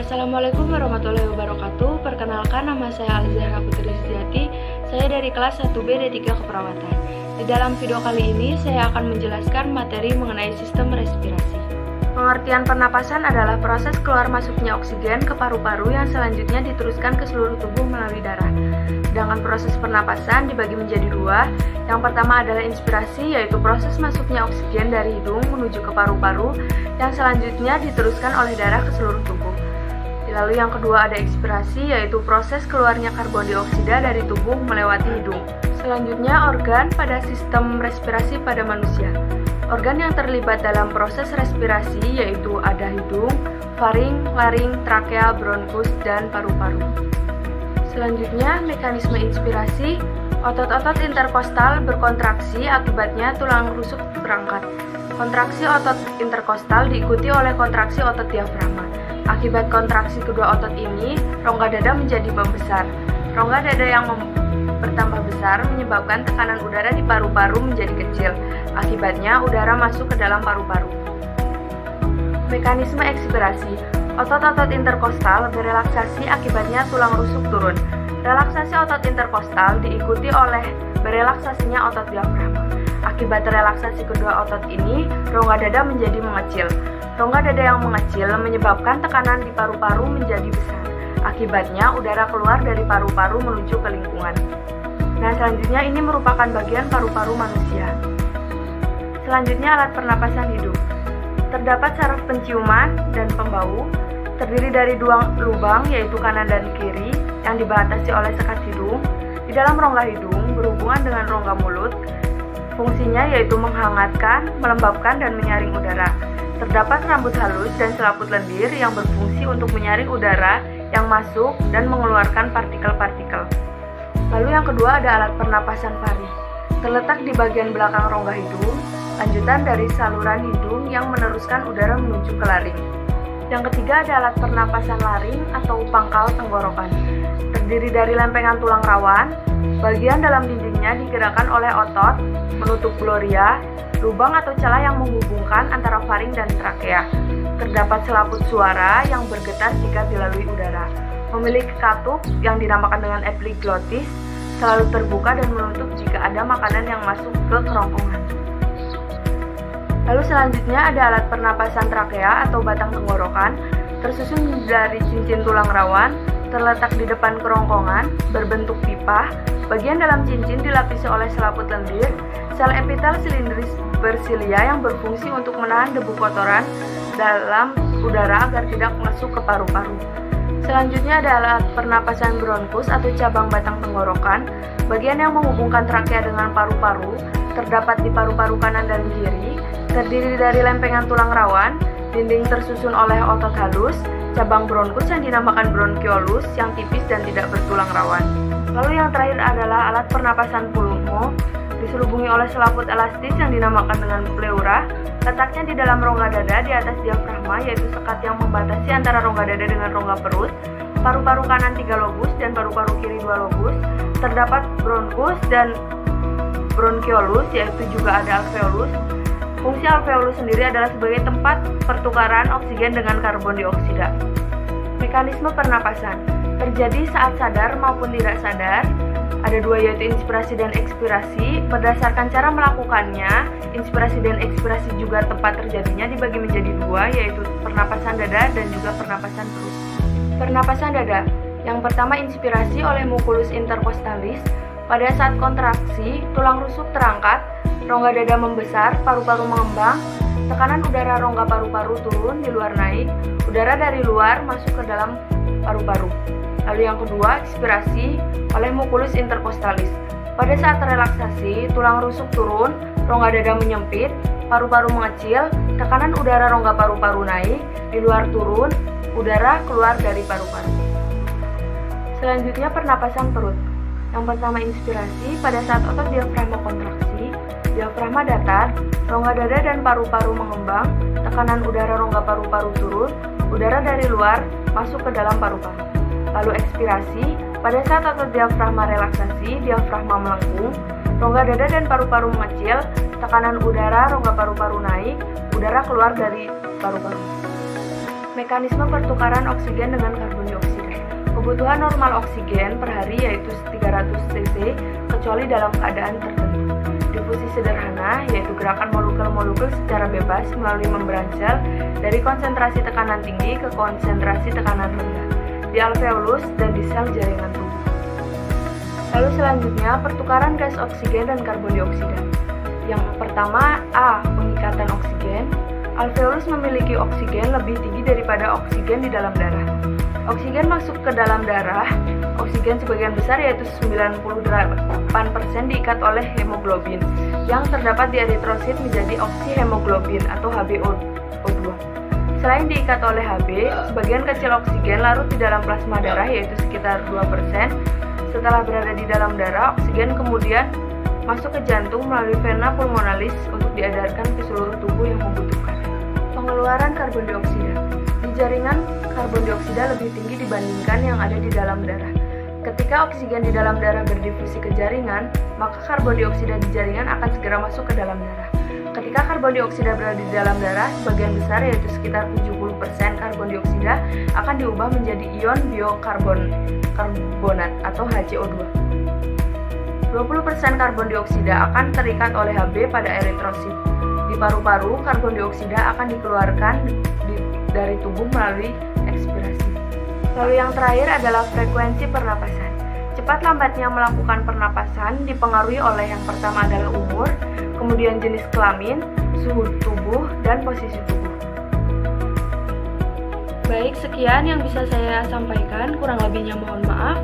Assalamualaikum warahmatullahi wabarakatuh. Perkenalkan, nama saya Alizahra Putri Sejati. Saya dari kelas 1B D3 Keperawatan. Di dalam video kali ini, saya akan menjelaskan materi mengenai sistem respirasi. Pengertian pernapasan adalah proses keluar masuknya oksigen ke paru-paru yang selanjutnya diteruskan ke seluruh tubuh melalui darah. Sedangkan proses pernapasan dibagi menjadi dua. Yang pertama adalah inspirasi, yaitu proses masuknya oksigen dari hidung menuju ke paru-paru yang selanjutnya diteruskan oleh darah ke seluruh tubuh. Lalu yang kedua ada ekspirasi, yaitu proses keluarnya karbon dioksida dari tubuh melewati hidung. Selanjutnya organ pada sistem respirasi pada manusia. Organ yang terlibat dalam proses respirasi yaitu ada hidung, faring, laring, trakea, bronkus, dan paru-paru. Selanjutnya mekanisme inspirasi, otot-otot interkostal berkontraksi akibatnya tulang rusuk terangkat. Kontraksi otot interkostal diikuti oleh kontraksi otot diafragma. Akibat kontraksi kedua otot ini, rongga dada menjadi membesar. Rongga dada yang bertambah besar menyebabkan tekanan udara di paru-paru menjadi kecil. Akibatnya, udara masuk ke dalam paru-paru. Mekanisme ekspirasi. Otot-otot interkostal berelaksasi akibatnya tulang rusuk turun. Relaksasi otot interkostal diikuti oleh berelaksasinya otot diafragma. Akibat relaksasi kedua otot ini, rongga dada menjadi mengecil. Rongga dada yang mengecil menyebabkan tekanan di paru-paru menjadi besar. Akibatnya, udara keluar dari paru-paru menuju ke lingkungan. Nah, selanjutnya ini merupakan bagian paru-paru manusia. Selanjutnya alat pernapasan hidung. Terdapat saraf penciuman dan pembau, terdiri dari dua lubang yaitu kanan dan kiri yang dibatasi oleh sekat hidung. Di dalam rongga hidung berhubungan dengan rongga mulut. Fungsinya yaitu menghangatkan, melembabkan, dan menyaring udara. Terdapat rambut halus dan selaput lendir yang berfungsi untuk menyaring udara yang masuk dan mengeluarkan partikel-partikel. Lalu yang kedua ada alat pernapasan faring. Terletak di bagian belakang rongga hidung, lanjutan dari saluran hidung yang meneruskan udara menuju ke laring. Yang ketiga ada alat pernapasan laring atau pangkal tenggorokan. Terdiri dari lempengan tulang rawan, bagian dalam dindingnya digerakkan oleh otot, menutup gloria, lubang atau celah yang menghubungkan antara faring dan trakea. Terdapat selaput suara yang bergetar jika dilalui udara. Memiliki katup yang dinamakan dengan epiglottis, selalu terbuka dan menutup jika ada makanan yang masuk ke kerongkongan. Lalu selanjutnya ada alat pernapasan trakea atau batang tenggorokan, tersusun dari cincin tulang rawan, terletak di depan kerongkongan, berbentuk pipa. Bagian dalam cincin dilapisi oleh selaput lendir, sel epitel silindris bersilia yang berfungsi untuk menahan debu kotoran dalam udara agar tidak masuk ke paru-paru. Selanjutnya ada alat pernapasan bronkus atau cabang batang tenggorokan. Bagian yang menghubungkan trakea dengan paru-paru terdapat di paru-paru kanan dan kiri, terdiri dari lempengan tulang rawan, dinding tersusun oleh otot halus, cabang bronkus yang dinamakan bronkiolus yang tipis dan tidak bertulang rawan. Lalu yang terakhir adalah alat pernapasan pulmo, diselubungi oleh selaput elastis yang dinamakan dengan pleura. Letaknya di dalam rongga dada di atas diafragma, yaitu sekat yang membatasi antara rongga dada dengan rongga perut. Paru-paru kanan 3 lobus dan paru-paru kiri 2 lobus. Terdapat bronkus dan bronkiolus, yaitu juga ada alveolus. Fungsi alveolus sendiri adalah sebagai tempat pertukaran oksigen dengan karbon dioksida. Mekanisme pernapasan terjadi saat sadar maupun tidak sadar. Ada dua, yaitu inspirasi dan ekspirasi. Berdasarkan cara melakukannya, inspirasi dan ekspirasi juga tempat terjadinya dibagi menjadi dua, yaitu pernapasan dada dan juga pernapasan perut. Pernapasan dada. Yang pertama inspirasi oleh muculus intercostalis. Pada saat kontraksi, tulang rusuk terangkat, rongga dada membesar, paru-paru mengembang, tekanan udara rongga paru-paru turun, di luar naik, udara dari luar masuk ke dalam paru-paru. Lalu yang kedua, ekspirasi oleh muculus intercostalis. Pada saat relaksasi, tulang rusuk turun, rongga dada menyempit, paru-paru mengecil, tekanan udara rongga paru-paru naik, di luar turun, udara keluar dari paru-paru. Selanjutnya pernapasan perut. Yang pertama inspirasi, pada saat otot diafragma kontraksi, diafragma datar, rongga dada dan paru-paru mengembang, tekanan udara rongga paru-paru turun, udara dari luar masuk ke dalam paru-paru. Lalu ekspirasi, pada saat otot diafragma relaksasi, diafragma melengkung, rongga dada dan paru-paru mengecil, tekanan udara rongga paru-paru naik, udara keluar dari paru-paru. Mekanisme pertukaran oksigen dengan karbon dioksida. Kebutuhan normal oksigen per hari yaitu 300 cc kecuali dalam keadaan tertentu. Difusi sederhana yaitu gerakan molekul-molekul secara bebas melalui membran sel dari konsentrasi tekanan tinggi ke konsentrasi tekanan rendah di alveolus dan di sel jaringan tubuh. Lalu selanjutnya pertukaran gas oksigen dan karbon dioksida. Yang pertama A. Pengikatan oksigen. Alveolus memiliki oksigen lebih tinggi daripada oksigen di dalam darah. Oksigen masuk ke dalam darah, oksigen sebagian besar yaitu 98% diikat oleh hemoglobin yang terdapat di eritrosit menjadi oksihemoglobin atau HbO2. Selain diikat oleh Hb, sebagian kecil oksigen larut di dalam plasma darah yaitu sekitar 2%. Setelah berada di dalam darah, oksigen kemudian masuk ke jantung melalui vena pulmonalis untuk diedarkan ke seluruh tubuh yang membutuhkan. Pengeluaran karbon dioksida. Di jaringan, karbon dioksida lebih tinggi dibandingkan yang ada di dalam darah. Ketika oksigen di dalam darah berdifusi ke jaringan, maka karbon dioksida di jaringan akan segera masuk ke dalam darah. Ketika karbon dioksida berada di dalam darah, sebagian besar yaitu sekitar 70% karbon dioksida akan diubah menjadi ion biokarbonat atau HCO2. 20% karbon dioksida akan terikat oleh Hb pada eritrosit. Di paru-paru, karbon dioksida akan dikeluarkan dari tubuh melalui ekspirasi. Lalu yang terakhir adalah frekuensi pernapasan. Cepat lambatnya melakukan pernapasan dipengaruhi oleh yang pertama adalah umur, kemudian jenis kelamin, suhu tubuh, dan posisi tubuh. Baik, sekian yang bisa saya sampaikan, kurang lebihnya mohon maaf.